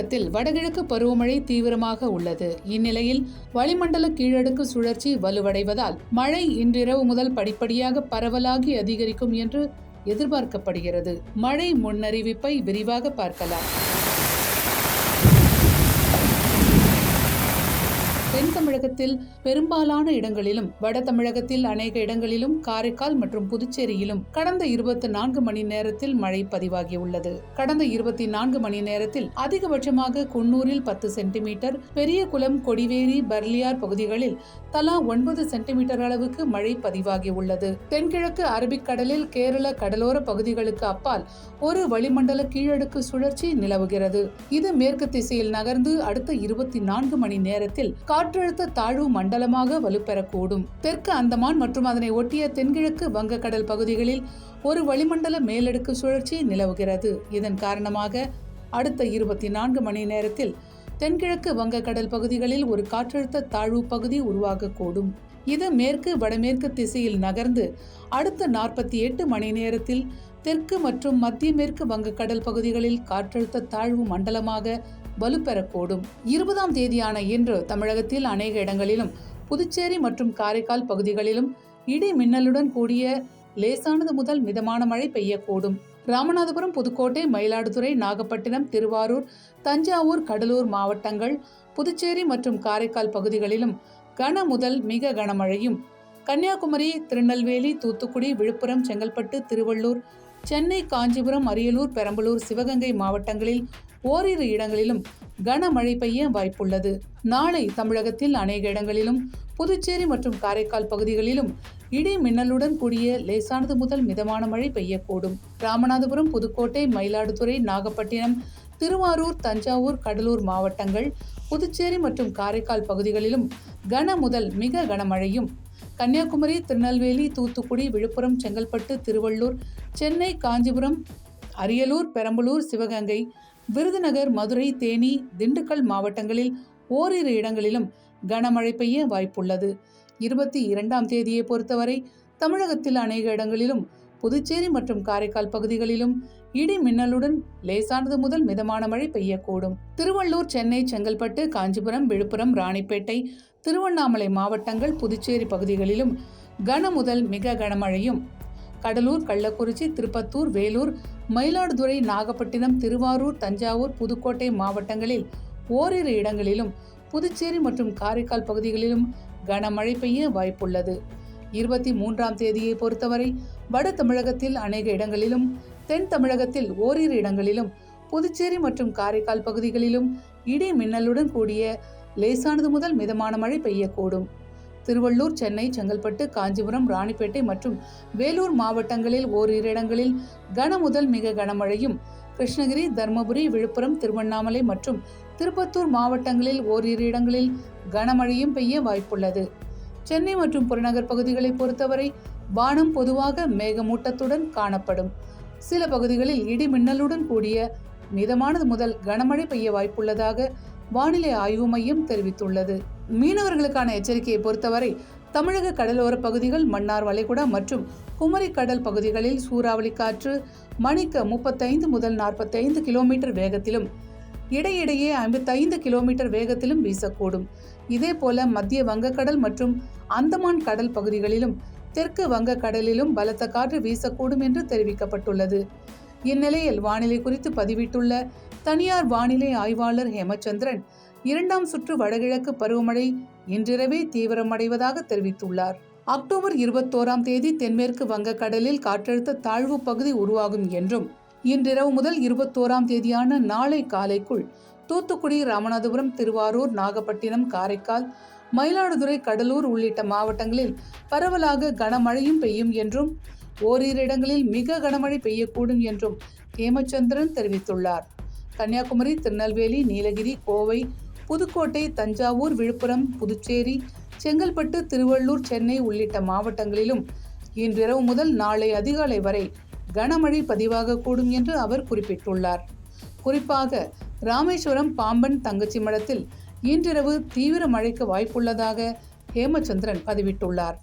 தமிழகத்தில் வடகிழக்கு பருவமழை தீவிரமாக உள்ளது. இந்நிலையில் வளிமண்டல கீழடுக்கு சுழற்சி வலுவடைவதால் மழை இன்றிரவு முதல் படிப்படியாக பரவலாகி அதிகரிக்கும் என்று எதிர்பார்க்கப்படுகிறது. மழை முன்னறிவிப்பை விரிவாக பார்க்கலாம். தென் தமிழகத்தில் பெரும்பாலான இடங்களிலும், வட தமிழகத்தில் அநேக இடங்களிலும், காரைக்கால் மற்றும் புதுச்சேரியிலும் கடந்த 24 மணி நேரத்தில் மழை பதிவாகியுள்ளது. கடந்த 24 மணி நேரத்தில் அதிகபட்சமாக குன்னூரில் 10 சென்டிமீட்டர், பெரியகுளம், கொடிவேரி, பர்லியார் பகுதிகளில் தலா 9 சென்டிமீட்டர் அளவுக்கு மழை பதிவாகியுள்ளது. தென்கிழக்கு அரபிக்கடலில் கேரள கடலோர பகுதிகளுக்கு அப்பால் ஒரு வளிமண்டல கீழடுக்கு சுழற்சி நிலவுகிறது. இது மேற்கு திசையில் நகர்ந்து அடுத்த 24 மணி நேரத்தில் காற்றழுத்த தாழ்வு மண்டலமாக வலுப்பெறக்கூடும். தெற்கு அந்தமான் மற்றும் அதனை ஒட்டிய தென்கிழக்கு வங்கக்கடல் பகுதிகளில் ஒரு வளிமண்டல மேலடுக்கு சுழற்சி நிலவுகிறது. இதன் காரணமாக அடுத்த 24 மணி நேரத்தில் தென்கிழக்கு வங்கக்கடல் பகுதிகளில் ஒரு காற்றழுத்த தாழ்வு பகுதி உருவாகக்கூடும். இது மேற்கு வடமேற்கு திசையில் நகர்ந்து அடுத்த 48 மணி நேரத்தில் தெற்கு மற்றும் மத்திய மேற்கு வங்கக்கடல் பகுதிகளில் காற்றழுத்த தாழ்வு மண்டலமாக வலுப்பெறக்கூடும். 20ஆம் தேதியான இன்று தமிழகத்தில் அநேக இடங்களிலும், புதுச்சேரி மற்றும் காரைக்கால் பகுதிகளிலும் இடி மின்னலுடன் கூடிய லேசானது முதல் மிதமான மழை பெய்யக்கூடும். ராமநாதபுரம், புதுக்கோட்டை, மயிலாடுதுறை, நாகப்பட்டினம், திருவாரூர், தஞ்சாவூர், கடலூர் மாவட்டங்கள், புதுச்சேரி மற்றும் காரைக்கால் பகுதிகளிலும் கன முதல் மிக கனமழையும், கன்னியாகுமரி, திருநெல்வேலி, தூத்துக்குடி, விழுப்புரம், செங்கல்பட்டு, திருவள்ளூர், சென்னை, காஞ்சிபுரம், அரியலூர், பெரம்பலூர், சிவகங்கை மாவட்டங்களில் ஓரிரு இடங்களிலும் கனமழை பெய்ய வாய்ப்புள்ளது. நாளை தமிழகத்தில் அநேக இடங்களிலும், புதுச்சேரி மற்றும் காரைக்கால் பகுதிகளிலும் இடி மின்னலுடன் கூடிய லேசானது முதல் மிதமான மழை பெய்யக்கூடும். ராமநாதபுரம், புதுக்கோட்டை, மயிலாடுதுறை, நாகப்பட்டினம், திருவாரூர், தஞ்சாவூர், கடலூர் மாவட்டங்கள், புதுச்சேரி மற்றும் காரைக்கால் பகுதிகளிலும் கன முதல் மிக கனமழையும், கன்னியாகுமரி, திருநெல்வேலி, தூத்துக்குடி, விழுப்புரம், செங்கல்பட்டு, திருவள்ளூர், சென்னை, காஞ்சிபுரம், அரியலூர், பெரம்பலூர், சிவகங்கை, விருதுநகர், மதுரை, தேனி, திண்டுக்கல் மாவட்டங்களில் ஓரிரு இடங்களிலும் கனமழை பெய்ய வாய்ப்புள்ளது. 22ஆம் தேதியை பொறுத்தவரை தமிழகத்தில் அநேக இடங்களிலும், புதுச்சேரி மற்றும் காரைக்கால் பகுதிகளிலும் இடி மின்னலுடன் லேசானது முதல் மிதமான மழை பெய்யக்கூடும். திருவள்ளூர், சென்னை, செங்கல்பட்டு, காஞ்சிபுரம், விழுப்புரம், ராணிப்பேட்டை, திருவண்ணாமலை மாவட்டங்கள், புதுச்சேரி பகுதிகளிலும் கன முதல் மிக கனமழையும், கடலூர், கள்ளக்குறிச்சி, திருப்பத்தூர், வேலூர், மயிலாடுதுறை, நாகப்பட்டினம், திருவாரூர், தஞ்சாவூர், புதுக்கோட்டை மாவட்டங்களில் ஓரிரு இடங்களிலும், புதுச்சேரி மற்றும் காரைக்கால் பகுதிகளிலும் கனமழை பெய்ய வாய்ப்புள்ளது. 23ஆம் தேதியை பொறுத்தவரை வட தமிழகத்தில் அநேக இடங்களிலும், தென் தமிழகத்தில் ஓரிரு இடங்களிலும், புதுச்சேரி மற்றும் காரைக்கால் பகுதிகளிலும் இடி மின்னலுடன் கூடிய லேசானது முதல் மிதமான மழை பெய்யக்கூடும். திருவள்ளூர், சென்னை, செங்கல்பட்டு, காஞ்சிபுரம், ராணிப்பேட்டை மற்றும் வேலூர் மாவட்டங்களில் ஓரிரு இடங்களில் கன முதல் மிக கனமழையும், கிருஷ்ணகிரி, தர்மபுரி, விழுப்புரம், திருவண்ணாமலை மற்றும் திருப்பத்தூர் மாவட்டங்களில் ஓரிரு இடங்களில் கனமழையும் பெய்ய வாய்ப்புள்ளது. சென்னை மற்றும் புறநகர் பகுதிகளை பொறுத்தவரை வானம் பொதுவாக மேகமூட்டத்துடன் காணப்படும். சில பகுதிகளில் இடி மின்னலுடன் கூடிய மிதமானது முதல் கனமழை பெய்ய வாய்ப்புள்ளதாக வானிலை ஆய்வு மையம் தெரிவித்துள்ளது. மீனவர்களுக்கான எச்சரிக்கையை பொறுத்தவரை தமிழக கடலோர பகுதிகள், மன்னார் வளைகுடா மற்றும் குமரி கடல் பகுதிகளில் சூறாவளி காற்று மணிக்கு 35 முதல் 45 கிலோமீட்டர் வேகத்திலும், இடையிடையே 55 கிலோமீட்டர் வேகத்திலும் வீசக்கூடும். இதேபோல மத்திய வங்கக்கடல் மற்றும் அந்தமான் கடல் பகுதிகளிலும், தெற்கு வங்கக்கடலிலும் பலத்த காற்று வீசக்கூடும் என்று தெரிவிக்கப்பட்டுள்ளது. இந்நிலையில் வானிலை குறித்து பதிவிட்டுள்ள தனியார் வானிலை ஆய்வாளர் ஹேமச்சந்திரன், 2ஆம் சுற்று வடகிழக்கு பருவமழை இன்றிரவே தீவிரமடைவதாக தெரிவித்துள்ளார். அக்டோபர் 21ஆம் தேதி தென்மேற்கு வங்கக்கடலில் காற்றழுத்த தாழ்வு பகுதி உருவாகும் என்றும், இன்றிரவு முதல் 21ஆம் தேதியான நாளை காலைக்குள் தூத்துக்குடி, ராமநாதபுரம், திருவாரூர், நாகப்பட்டினம், காரைக்கால், மயிலாடுதுறை, கடலூர் உள்ளிட்ட மாவட்டங்களில் பரவலாக கனமழையும் பெய்யும் என்றும், ஓரிரு இடங்களில் மிக கனமழை பெய்யக்கூடும் என்றும் ஹேமச்சந்திரன் தெரிவித்துள்ளார். கன்னியாகுமரி, திருநெல்வேலி, நீலகிரி, கோவை, புதுக்கோட்டை, தஞ்சாவூர், விழுப்புரம், புதுச்சேரி, செங்கல்பட்டு, திருவள்ளூர், சென்னை உள்ளிட்ட மாவட்டங்களிலும் இன்றிரவு முதல் நாளை அதிகாலை வரை கனமழை பதிவாகக்கூடும் என்று அவர் குறிப்பிட்டுள்ளார். குறிப்பாக ராமேஸ்வரம், பாம்பன், தங்கச்சி மடத்தில் இன்றிரவு தீவிர மழைக்கு வாய்ப்புள்ளதாக ஹேமச்சந்திரன் பதிவிட்டுள்ளார்.